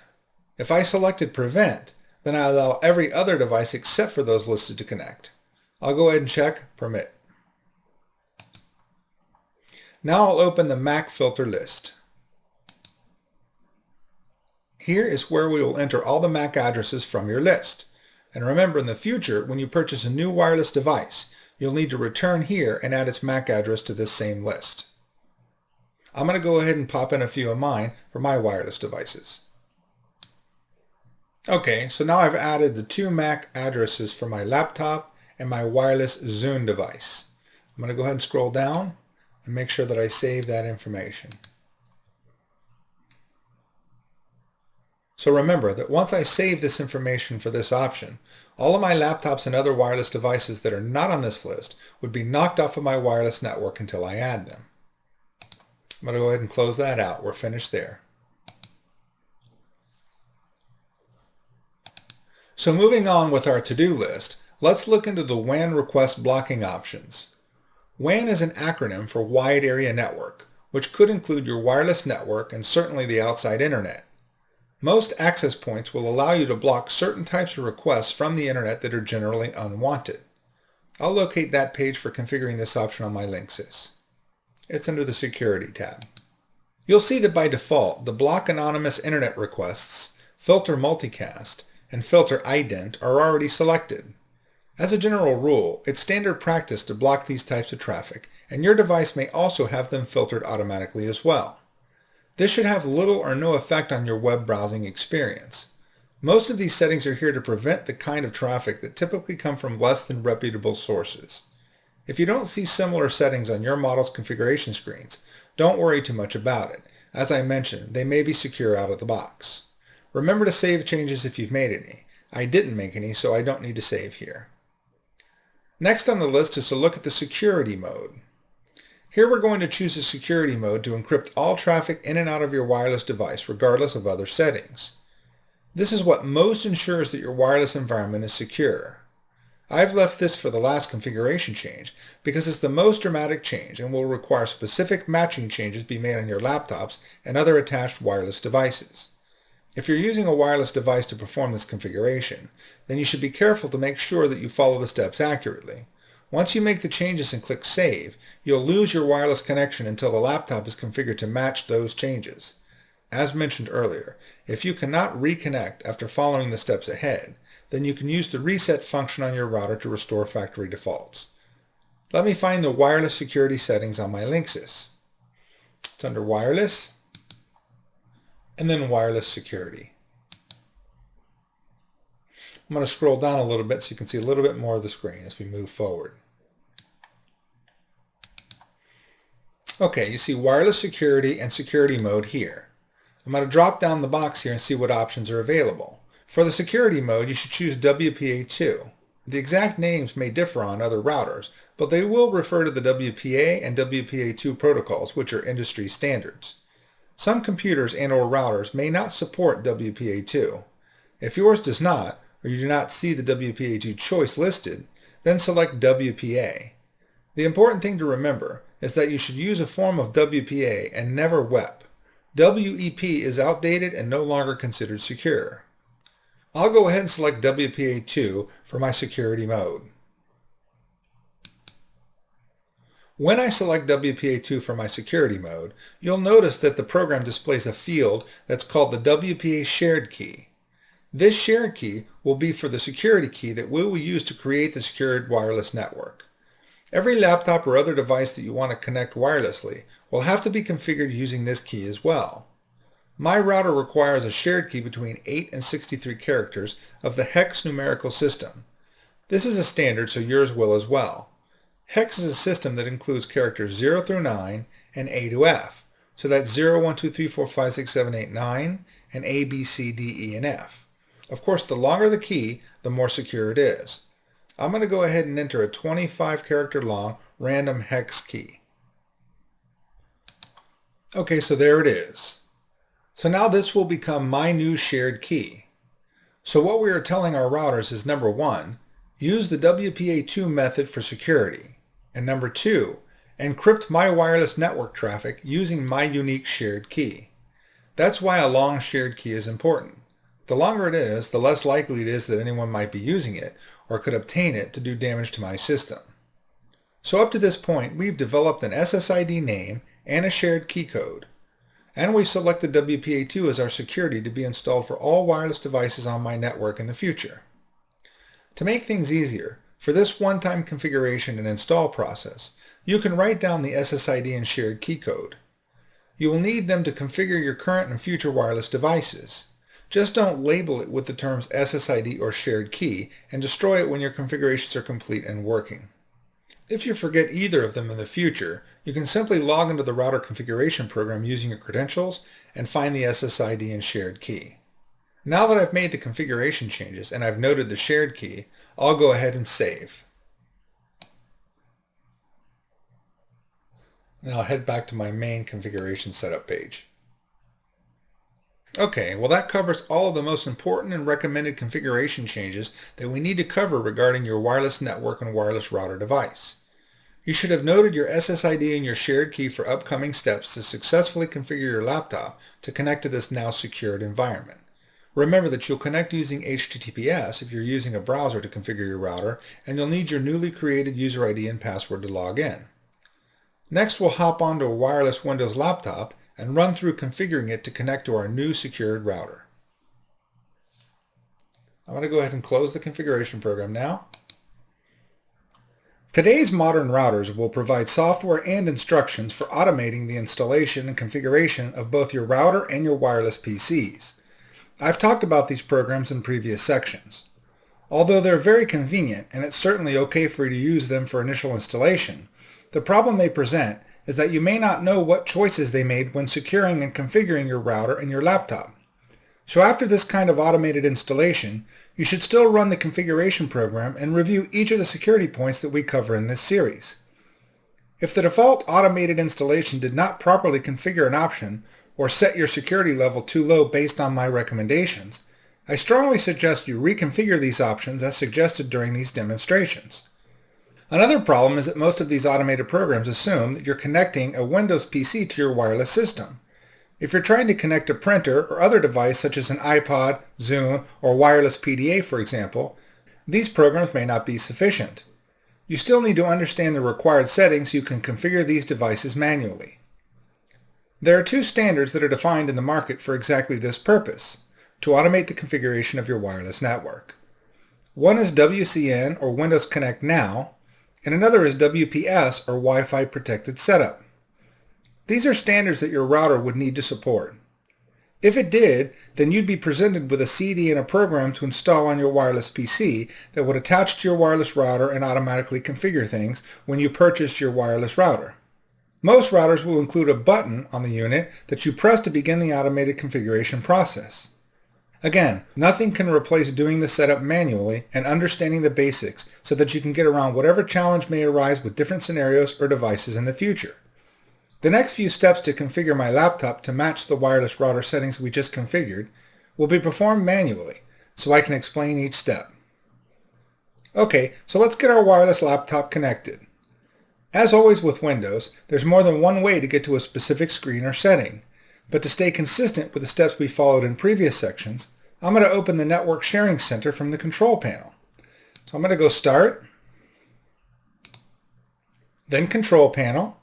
If I selected prevent, then I allow every other device except for those listed to connect. I'll go ahead and check permit. Now I'll open the MAC filter list. Here is where we will enter all the MAC addresses from your list. And remember, in the future, when you purchase a new wireless device, you'll need to return here and add its MAC address to this same list. I'm going to go ahead and pop in a few of mine for my wireless devices. Okay, so now I've added the two MAC addresses for my laptop and my wireless Zune device. I'm going to go ahead and scroll down and make sure that I save that information. So remember that once I save this information for this option, all of my laptops and other wireless devices that are not on this list would be knocked off of my wireless network until I add them. I'm going to go ahead and close that out. We're finished there. So moving on with our to-do list, let's look into the WAN request blocking options. WAN is an acronym for Wide Area Network, which could include your wireless network and certainly the outside internet. Most access points will allow you to block certain types of requests from the internet that are generally unwanted. I'll locate that page for configuring this option on my Linksys. It's under the Security tab. You'll see that by default, the Block Anonymous Internet Requests, Filter Multicast, and Filter Ident are already selected. As a general rule, it's standard practice to block these types of traffic, and your device may also have them filtered automatically as well. This should have little or no effect on your web browsing experience. Most of these settings are here to prevent the kind of traffic that typically come from less than reputable sources. If you don't see similar settings on your model's configuration screens, don't worry too much about it. As I mentioned, they may be secure out of the box. Remember to save changes if you've made any. I didn't make any, so I don't need to save here. Next on the list is to look at the security mode. Here we're going to choose a security mode to encrypt all traffic in and out of your wireless device, regardless of other settings. This is what most ensures that your wireless environment is secure. I've left this for the last configuration change because it's the most dramatic change and will require specific matching changes be made on your laptops and other attached wireless devices. If you're using a wireless device to perform this configuration, then you should be careful to make sure that you follow the steps accurately. Once you make the changes and click Save, you'll lose your wireless connection until the laptop is configured to match those changes. As mentioned earlier, if you cannot reconnect after following the steps ahead, then you can use the reset function on your router to restore factory defaults. Let me find the wireless security settings on my Linksys. It's under Wireless, and then Wireless Security. I'm going to scroll down a little bit so you can see a little bit more of the screen as we move forward. Okay, you see wireless security and security mode here. I'm going to drop down the box here and see what options are available. For the security mode, you should choose WPA2. The exact names may differ on other routers, but they will refer to the WPA and WPA2 protocols, which are industry standards. Some computers and/or routers may not support WPA2. If yours does not, or you do not see the WPA2 choice listed, then select WPA. The important thing to remember is that you should use a form of WPA and never WEP. WEP is outdated and no longer considered secure. I'll go ahead and select WPA2 for my security mode. When I select WPA2 for my security mode, you'll notice that the program displays a field that's called the Wpa Shared Key. This shared key will be for the security key that we will use to create the secured wireless network. Every laptop or other device that you want to connect wirelessly will have to be configured using this key as well. My router requires a shared key between 8 and 63 characters of the hex numerical system. This is a standard, so yours will as well. Hex is a system that includes characters 0 through 9 and A to F, so that's 0, 1, 2, 3, 4, 5, 6, 7, 8, 9, and A, B, C, D, E, and F. Of course, the longer the key, the more secure it is. I'm going to go ahead and enter a 25 character long random hex key. Okay, so there it is. So now this will become my new shared key. So what we are telling our routers is, number 1, use the WPA2 method for security, and number 2, encrypt my wireless network traffic using my unique shared key. That's why a long shared key is important. The longer it is, the less likely it is that anyone might be using it or could obtain it to do damage to my system. So up to this point, we've developed an SSID name and a shared key code. And we selected WPA2 as our security to be installed for all wireless devices on my network in the future. To make things easier, for this one-time configuration and install process, you can write down the SSID and shared key code. You will need them to configure your current and future wireless devices. Just don't label it with the terms SSID or shared key and destroy it when your configurations are complete and working. If you forget either of them in the future, you can simply log into the router configuration program using your credentials and find the SSID and shared key. Now that I've made the configuration changes and I've noted the shared key, I'll go ahead and save. Now I'll head back to my main configuration setup page. Okay, well that covers all of the most important and recommended configuration changes that we need to cover regarding your wireless network and wireless router device. You should have noted your SSID and your shared key for upcoming steps to successfully configure your laptop to connect to this now secured environment. Remember that you'll connect using HTTPS if you're using a browser to configure your router, and you'll need your newly created user ID and password to log in. Next, we'll hop onto a wireless Windows laptop and run through configuring it to connect to our new secured router. I'm going to go ahead and close the configuration program now. Today's modern routers will provide software and instructions for automating the installation and configuration of both your router and your wireless PCs. I've talked about these programs in previous sections. Although they're very convenient and it's certainly okay for you to use them for initial installation, the problem they present is that you may not know what choices they made when securing and configuring your router and your laptop. So after this kind of automated installation, you should still run the configuration program and review each of the security points that we cover in this series. If the default automated installation did not properly configure an option or set your security level too low based on my recommendations, I strongly suggest you reconfigure these options as suggested during these demonstrations. Another problem is that most of these automated programs assume that you're connecting a Windows PC to your wireless system. If you're trying to connect a printer or other device such as an iPod, Zune, or wireless PDA, for example, these programs may not be sufficient. You still need to understand the required settings so you can configure these devices manually. There are two standards that are defined in the market for exactly this purpose, to automate the configuration of your wireless network. One is WCN or Windows Connect Now, and another is WPS or Wi-Fi Protected Setup. These are standards that your router would need to support. If it did, then you'd be presented with a CD and a program to install on your wireless PC that would attach to your wireless router and automatically configure things when you purchased your wireless router. Most routers will include a button on the unit that you press to begin the automated configuration process. Again, nothing can replace doing the setup manually and understanding the basics so that you can get around whatever challenge may arise with different scenarios or devices in the future. The next few steps to configure my laptop to match the wireless router settings we just configured will be performed manually, so I can explain each step. Okay, so let's get our wireless laptop connected. As always with Windows, there's more than one way to get to a specific screen or setting, but to stay consistent with the steps we followed in previous sections, I'm going to open the Network Sharing Center from the Control Panel. So I'm going to go Start, then Control Panel,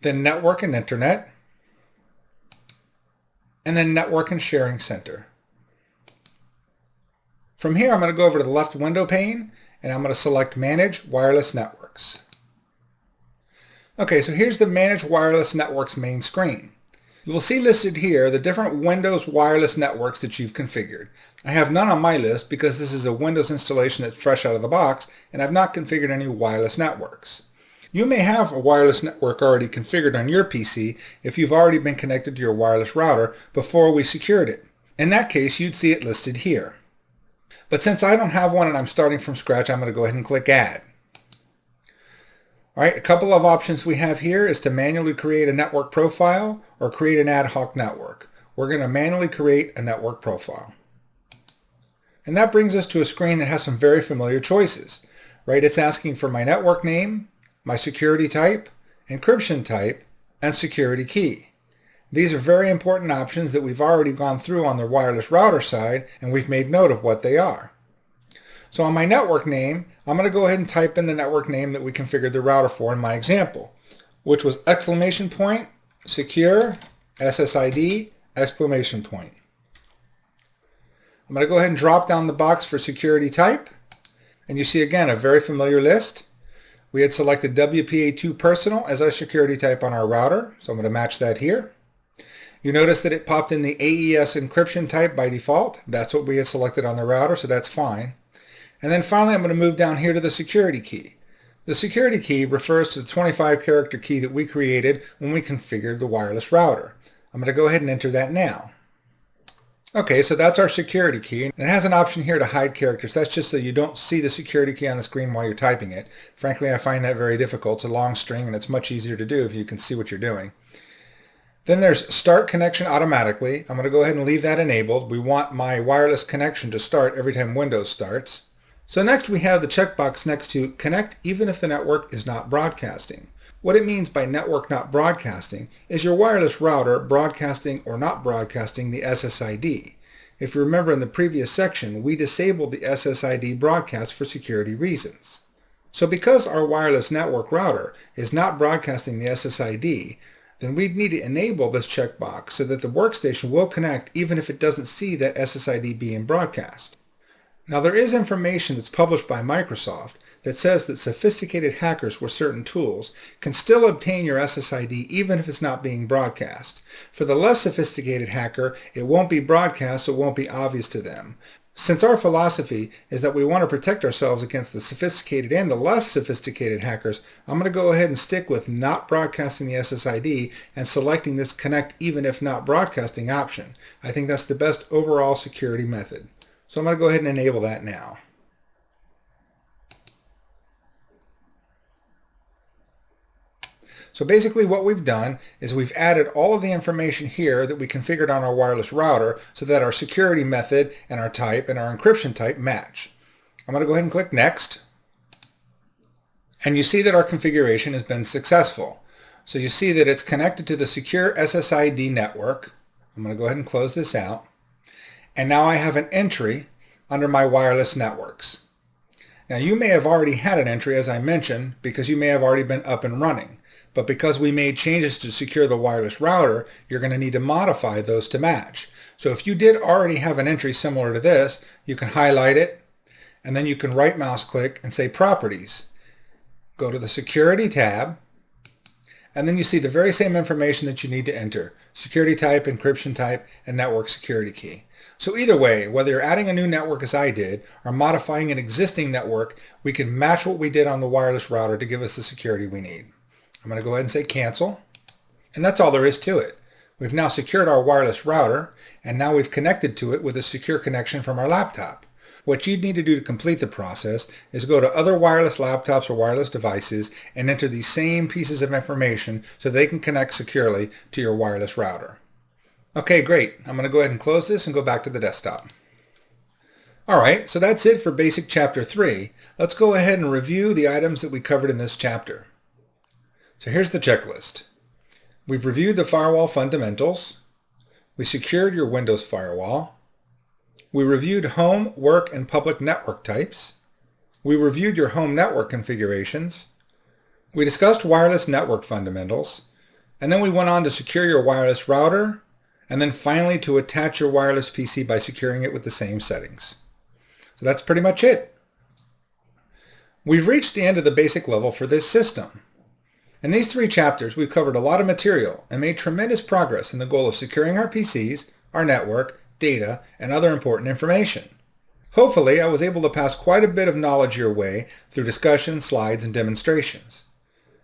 then Network and Internet, and then Network and Sharing Center. From here, I'm going to go over to the left window pane, and I'm going to select Manage Wireless Networks. Okay, so here's the Manage Wireless Networks main screen. You will see listed here the different Windows wireless networks that you've configured. I have none on my list because this is a Windows installation that's fresh out of the box, and I've not configured any wireless networks. You may have a wireless network already configured on your PC if you've already been connected to your wireless router before we secured it. In that case, you'd see it listed here. But since I don't have one and I'm starting from scratch, I'm going to go ahead and click Add. All right, a couple of options we have here is to manually create a network profile or create an ad hoc network. We're going to manually create a network profile. And that brings us to a screen that has some very familiar choices, right? It's asking for my network name, my security type, encryption type, and security key. These are very important options that we've already gone through on the wireless router side, and we've made note of what they are. So on my network name, I'm going to go ahead and type in the network name that we configured the router for in my example, which was ! secure SSID ! I'm going to go ahead and drop down the box for security type, and you see again a very familiar list. We had selected WPA2 Personal as our security type on our router, so I'm going to match that here. You notice that it popped in the AES encryption type by default. That's what we had selected on the router, so that's fine. And then finally, I'm going to move down here to the security key. The security key refers to the 25-character key that we created when we configured the wireless router. I'm going to go ahead and enter that now. Okay, so that's our security key, and it has an option here to hide characters. That's just so you don't see the security key on the screen while you're typing it. Frankly, I find that very difficult. It's a long string, and it's much easier to do if you can see what you're doing. Then there's Start Connection Automatically. I'm going to go ahead and leave that enabled. We want my wireless connection to start every time Windows starts. So next we have the checkbox next to Connect even if the network is not broadcasting. What it means by network not broadcasting is your wireless router broadcasting or not broadcasting the SSID. If you remember in the previous section, we disabled the SSID broadcast for security reasons. So because our wireless network router is not broadcasting the SSID, then we'd need to enable this checkbox so that the workstation will connect even if it doesn't see that SSID being broadcast. Now there is information that's published by Microsoft that says that sophisticated hackers with certain tools can still obtain your SSID even if it's not being broadcast. For the less sophisticated hacker, it won't be broadcast, so it won't be obvious to them. Since our philosophy is that we want to protect ourselves against the sophisticated and the less sophisticated hackers, I'm going to go ahead and stick with not broadcasting the SSID and selecting this Connect even if not broadcasting option. I think that's the best overall security method. So I'm going to go ahead and enable that now. So basically what we've done is we've added all of the information here that we configured on our wireless router so that our security method and our type and our encryption type match. I'm going to go ahead and click Next. And you see that our configuration has been successful. So you see that it's connected to the secure SSID network. I'm going to go ahead and close this out. And now I have an entry under my wireless networks. Now you may have already had an entry, as I mentioned, because you may have already been up and running. But because we made changes to secure the wireless router, you're going to need to modify those to match. So if you did already have an entry similar to this, you can highlight it, and then you can right mouse click and say Properties. Go to the Security tab, and then you see the very same information that you need to enter: security type, encryption type, and network security key. So either way, whether you're adding a new network as I did, or modifying an existing network, we can match what we did on the wireless router to give us the security we need. I'm going to go ahead and say cancel. And that's all there is to it. We've now secured our wireless router, and now we've connected to it with a secure connection from our laptop. What you'd need to do to complete the process is go to other wireless laptops or wireless devices and enter these same pieces of information so they can connect securely to your wireless router. Okay, great. I'm going to go ahead and close this and go back to the desktop. Alright, so that's it for Basic Chapter 3. Let's go ahead and review the items that we covered in this chapter. So here's the checklist. We've reviewed the firewall fundamentals. We secured your Windows firewall. We reviewed home, work, and public network types. We reviewed your home network configurations. We discussed wireless network fundamentals. And then we went on to secure your wireless router, and then finally to attach your wireless PC by securing it with the same settings. So that's pretty much it. We've reached the end of the basic level for this system. In these 3 chapters, we've covered a lot of material and made tremendous progress in the goal of securing our PCs, our network, data, and other important information. Hopefully, I was able to pass quite a bit of knowledge your way through discussions, slides, and demonstrations.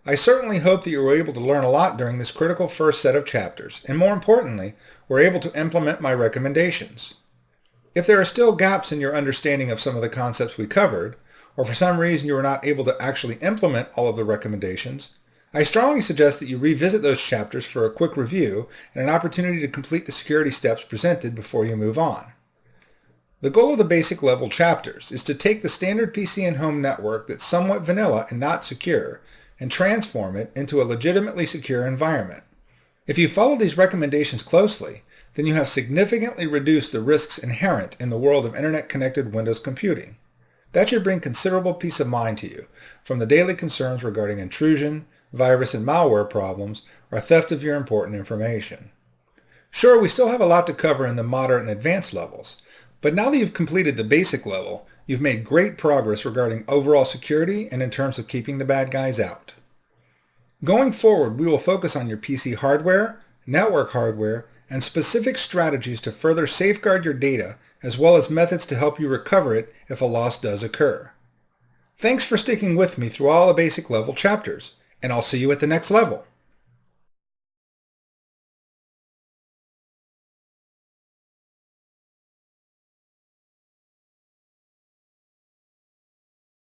I certainly hope that you were able to learn a lot during this critical first set of chapters, and more importantly, were able to implement my recommendations. If there are still gaps in your understanding of some of the concepts we covered, or for some reason you were not able to actually implement all of the recommendations, I strongly suggest that you revisit those chapters for a quick review and an opportunity to complete the security steps presented before you move on. The goal of the basic level chapters is to take the standard PC and home network that's somewhat vanilla and not secure and transform it into a legitimately secure environment. If you follow these recommendations closely, then you have significantly reduced the risks inherent in the world of internet-connected Windows computing. That should bring considerable peace of mind to you from the daily concerns regarding intrusion, virus and malware problems, or theft of your important information. Sure, we still have a lot to cover in the moderate and advanced levels, but now that you've completed the basic level, you've made great progress regarding overall security and in terms of keeping the bad guys out. Going forward, we will focus on your PC hardware, network hardware, and specific strategies to further safeguard your data, as well as methods to help you recover it if a loss does occur. Thanks for sticking with me through all the basic level chapters, and I'll see you at the next level.